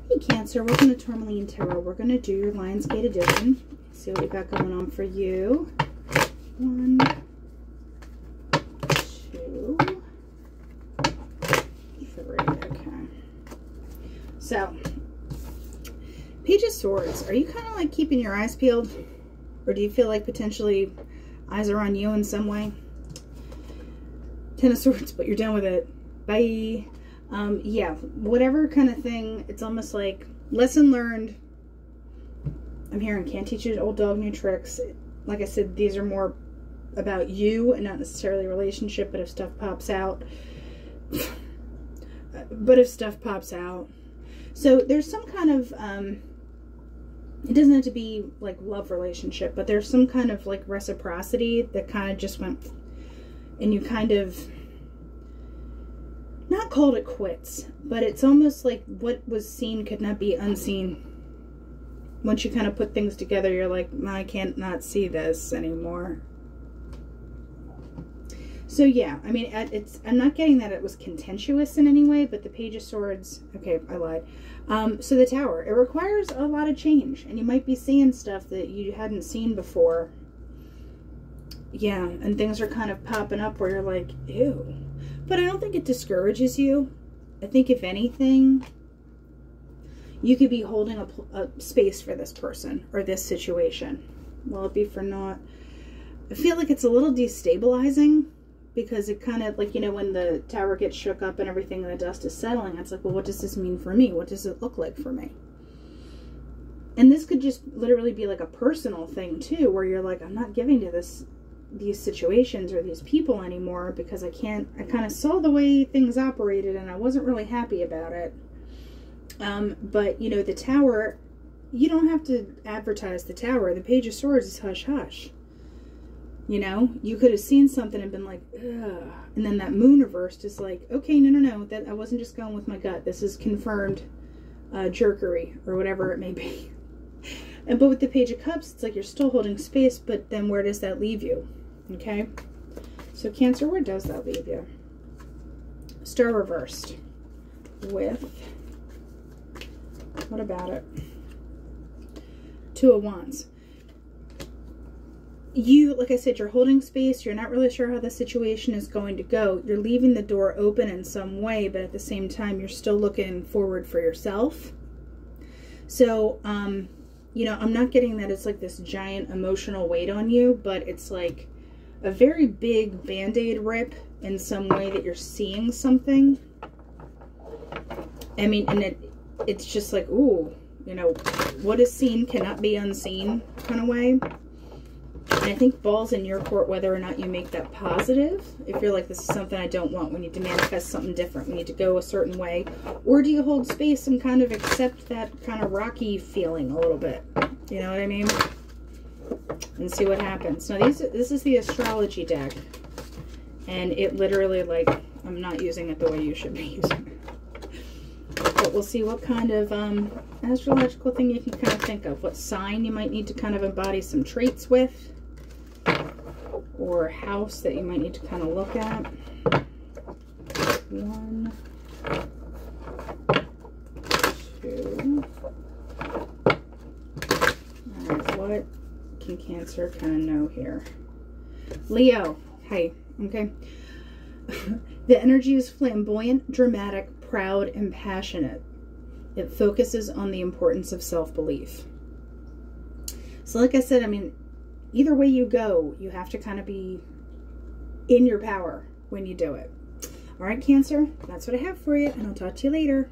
Hey Cancer, welcome to Tourmaline Tarot. We're going to do your Lionsgate edition. See what we got going on for you. 1, 2, 3. Okay. So, Page of Swords. Are you kind of like keeping your eyes peeled? Or do you feel like potentially eyes are on you in some way? 10 of Swords, but you're done with it. Bye. Yeah, whatever kind of thing. It's almost like lesson learned. I'm hearing can't teach you old dog new tricks. Like I said, these are more about you and not necessarily a relationship, but if stuff pops out. So there's some kind of, it doesn't have to be like love relationship, but there's some kind of like reciprocity that kind of just went, and you kind of, not called it quits, but it's almost like what was seen could not be unseen. Once you kind of put things together, you're like, I can't not see this anymore. So yeah, I mean, I'm not getting that it was contentious in any way, but the Page of Swords, okay, I lied. So the Tower, it requires a lot of change, and you might be seeing stuff that you hadn't seen before. Yeah, and things are kind of popping up where you're like, ew. But I don't think it discourages you. I think if anything, you could be holding a space for this person or this situation. Will it be for naught? I feel like it's a little destabilizing because it kind of like, you know, when the tower gets shook up and everything and the dust is settling, it's like, well, what does this mean for me? What does it look like for me? And this could just literally be like a personal thing too, where you're like, I'm not giving to these situations or these people anymore because I kind of saw the way things operated and I wasn't really happy about it. But you know, the Tower, you don't have to advertise the Tower. The Page of Swords is hush hush. You know, you could have seen something and been like, ugh. And then that moon reversed is like, okay, no, that I wasn't just going with my gut. This is confirmed jerkery or whatever it may be. But with the Page of Cups, it's like you're still holding space, but then where does that leave you? Okay, so Cancer, where does that leave you? Star reversed with, what about it? 2 of Wands. You, like I said, you're holding space. You're not really sure how the situation is going to go. You're leaving the door open in some way, but at the same time, you're still looking forward for yourself. So, you know, I'm not getting that it's like this giant emotional weight on you, but it's like a very big Band-Aid rip in some way that you're seeing something. I mean, and it's just like, ooh, you know, what is seen cannot be unseen kind of way. And I think ball's in your court whether or not you make that positive. If you're like, this is something I don't want, we need to manifest something different, we need to go a certain way. Or do you hold space and kind of accept that kind of rocky feeling a little bit? You know what I mean? And see what happens. Now, this is the astrology deck. And it literally, like, I'm not using it the way you should be using it. But we'll see what kind of astrological thing you can kind of think of. What sign you might need to kind of embody some traits with. Or house that you might need to kind of look at. 1, 2. Alright, what can Cancer kind of know here? Leo, hey, okay. The energy is flamboyant, dramatic, proud, and passionate. It focuses on the importance of self-belief. So like I said, I mean, either way you go, you have to kind of be in your power when you do it. All right, Cancer, that's what I have for you, and I'll talk to you later.